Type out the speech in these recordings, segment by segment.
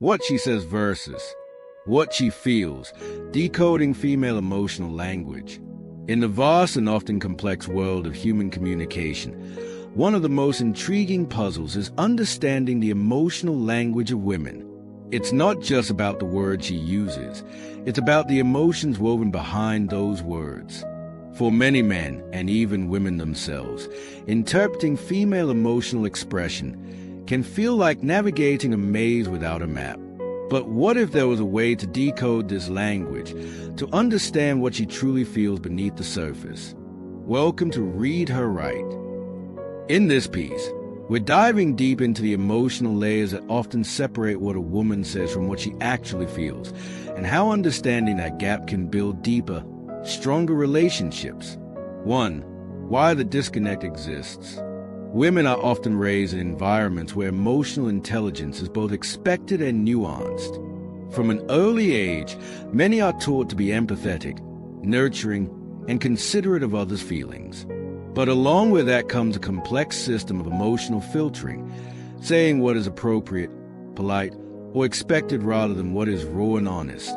What she says versus what she feels, decoding female emotional language. In the vast and often complex world of human communication, one of the most intriguing puzzles is understanding the emotional language of women. It's not just about the words she uses, it's about the emotions woven behind those words. For many men, and even women themselves, interpreting female emotional expression can feel like navigating a maze without a map. But what if there was a way to decode this language, to understand what she truly feels beneath the surface? Welcome to Read Her Right. In this piece, we're diving deep into the emotional layers that often separate what a woman says from what she actually feels, and how understanding that gap can build deeper, stronger relationships. 1. Why the disconnect exists. Women are often raised in environments where emotional intelligence is both expected and nuanced. From an early age, many are taught to be empathetic, nurturing, and considerate of others' feelings. But along with that comes a complex system of emotional filtering, saying what is appropriate, polite, or expected rather than what is raw and honest.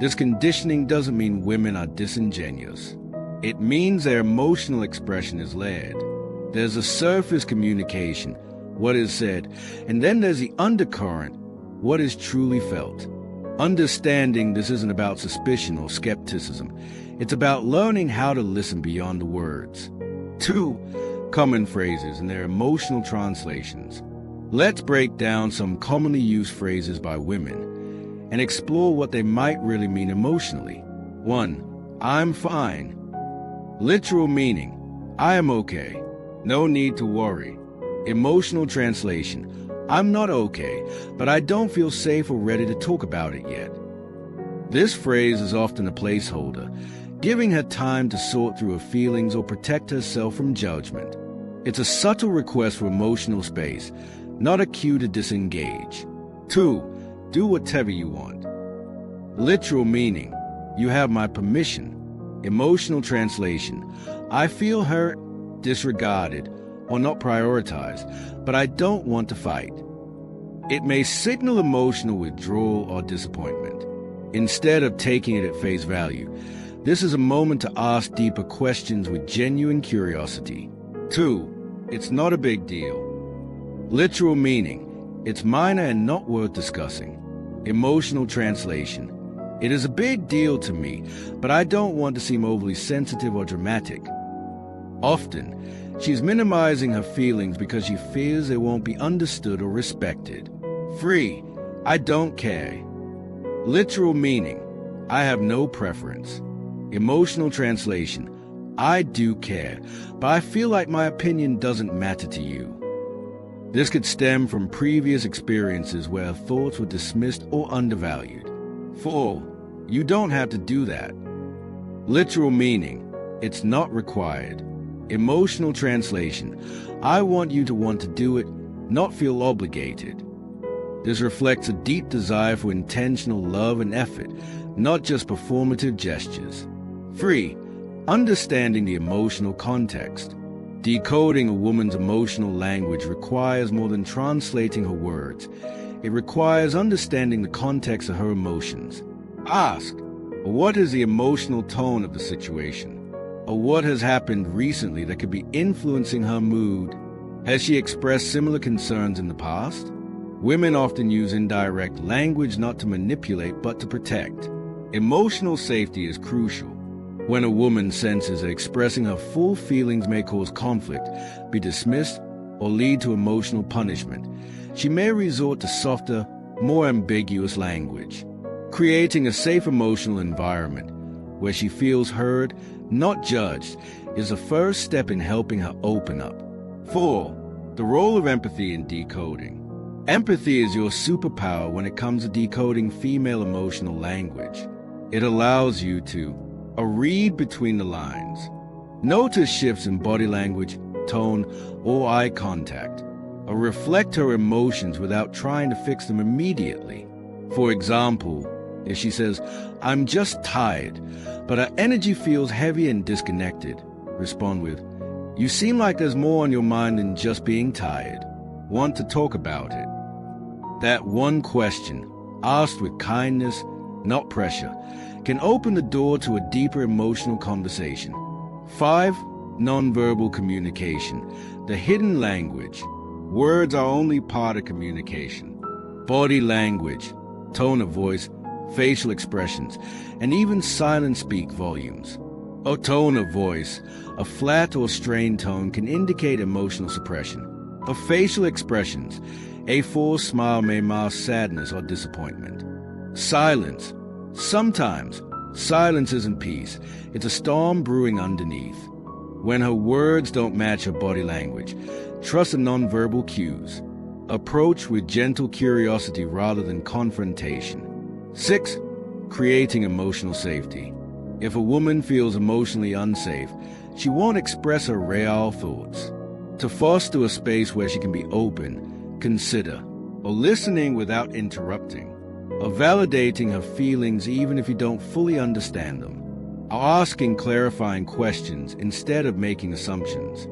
This conditioning doesn't mean women are disingenuous. It means their emotional expression is layered. There's a surface communication, what is said, and then there's the undercurrent, what is truly felt. Understanding this isn't about suspicion or skepticism. It's about learning how to listen beyond the words. 2. Common phrases and their emotional translations. Let's break down some commonly used phrases by women and explore what they might really mean emotionally. 1. I'm fine. Literal meaning, I am okay. No need to worry. Emotional translation, I'm not okay, but I don't feel safe or ready to talk about it yet. This phrase is often a placeholder, giving her time to sort through her feelings or protect herself from judgment. It's a subtle request for emotional space, not a cue to disengage. 2. Do whatever you want. Literal meaning, you have my permission. Emotional translation, I feel hurt, disregarded, or not prioritized, but I don't want to fight. It may signal emotional withdrawal or disappointment. Instead of taking it at face value, this is a moment to ask deeper questions with genuine curiosity. 2. It's not a big deal. Literal meaning, it's minor and not worth discussing. Emotional translation, it is a big deal to me, but I don't want to seem overly sensitive or dramatic. Often, she's minimizing her feelings because she fears they won't be understood or respected. 3. I don't care. Literal meaning, I have no preference. Emotional translation, I do care, but I feel like my opinion doesn't matter to you. This could stem from previous experiences where thoughts were dismissed or undervalued. 4. You don't have to do that. Literal meaning, it's not required. Emotional translation, I want you to want to do it, not feel obligated. This reflects a deep desire for intentional love and effort, not just performative gestures. 3. Understanding the emotional context. Decoding a woman's emotional language requires more than translating her words. It requires understanding the context of her emotions. Ask, what is the emotional tone of the situation? Or what has happened recently that could be influencing her mood? Has she expressed similar concerns in the past? Women often use indirect language not to manipulate but to protect. Emotional safety is crucial. When a woman senses that expressing her full feelings may cause conflict, be dismissed, or lead to emotional punishment, she may resort to softer, more ambiguous language. Creating a safe emotional environment where she feels heard, not judged, is the first step in helping her open up. 4. The role of empathy in decoding. Empathy is your superpower when it comes to decoding female emotional language. It allows you to read between the lines. Notice shifts in body language, tone, or eye contact. Reflect her emotions without trying to fix them immediately. For example, if she says, I'm just tired, but her energy feels heavy and disconnected, respond with, you seem like there's more on your mind than just being tired. Want to talk about it? That one question, asked with kindness, not pressure, can open the door to a deeper emotional conversation. 5. Nonverbal communication, the hidden language. Words are only part of communication. Body language, tone of voice, facial expressions, and even silence speak volumes. A tone of voice, a flat or strained tone, can indicate emotional suppression. Of facial expressions, a forced smile may mask sadness or disappointment. Silence. Sometimes, silence isn't peace. It's a storm brewing underneath. When her words don't match her body language, trust the nonverbal cues. Approach with gentle curiosity rather than confrontation. 6. Creating emotional safety. If a woman feels emotionally unsafe, she won't express her real thoughts. To foster a space where she can be open, consider, or listening without interrupting, or validating her feelings even if you don't fully understand them, or asking clarifying questions instead of making assumptions.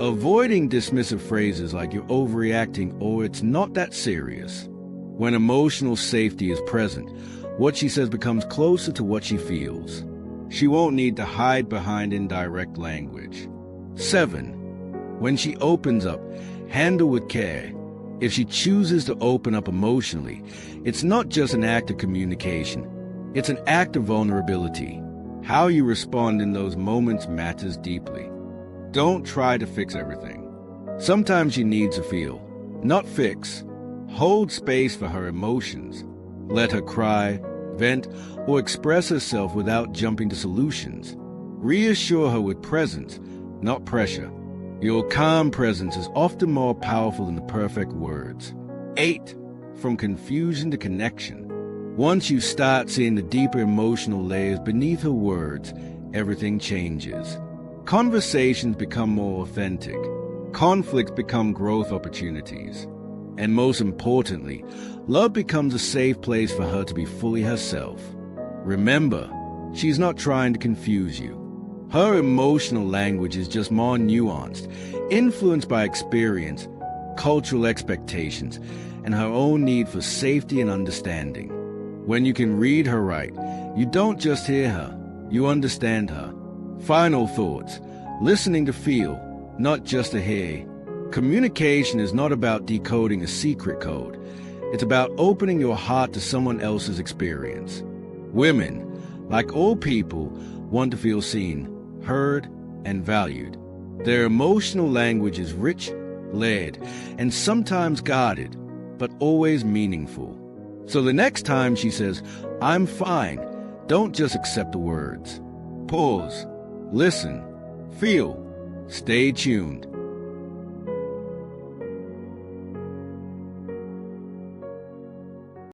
Avoiding dismissive phrases like "you're overreacting" or "it's not that serious." When emotional safety is present, what she says becomes closer to what she feels. She won't need to hide behind indirect language. 7. When she opens up, handle with care. If she chooses to open up emotionally, it's not just an act of communication. It's an act of vulnerability. How you respond in those moments matters deeply. Don't try to fix everything. Sometimes she needs to feel, not fix. Hold space for her emotions. Let her cry, vent, or express herself without jumping to solutions. Reassure her with presence, not pressure. Your calm presence is often more powerful than the perfect words. 8. From confusion to connection. Once you start seeing the deeper emotional layers beneath her words, everything changes. Conversations become more authentic. Conflicts become growth opportunities. And most importantly, love becomes a safe place for her to be fully herself. Remember, she's not trying to confuse you. Her emotional language is just more nuanced, influenced by experience, cultural expectations, and her own need for safety and understanding. When you can read her right, you don't just hear her, you understand her. Final thoughts. Listening to feel, not just to hear. Communication is not about decoding a secret code. It's about opening your heart to someone else's experience. Women, like all people, want to feel seen, heard, and valued. Their emotional language is rich, layered, and sometimes guarded, but always meaningful. So the next time she says, "I'm fine," don't just accept the words. Pause, listen, feel, stay tuned,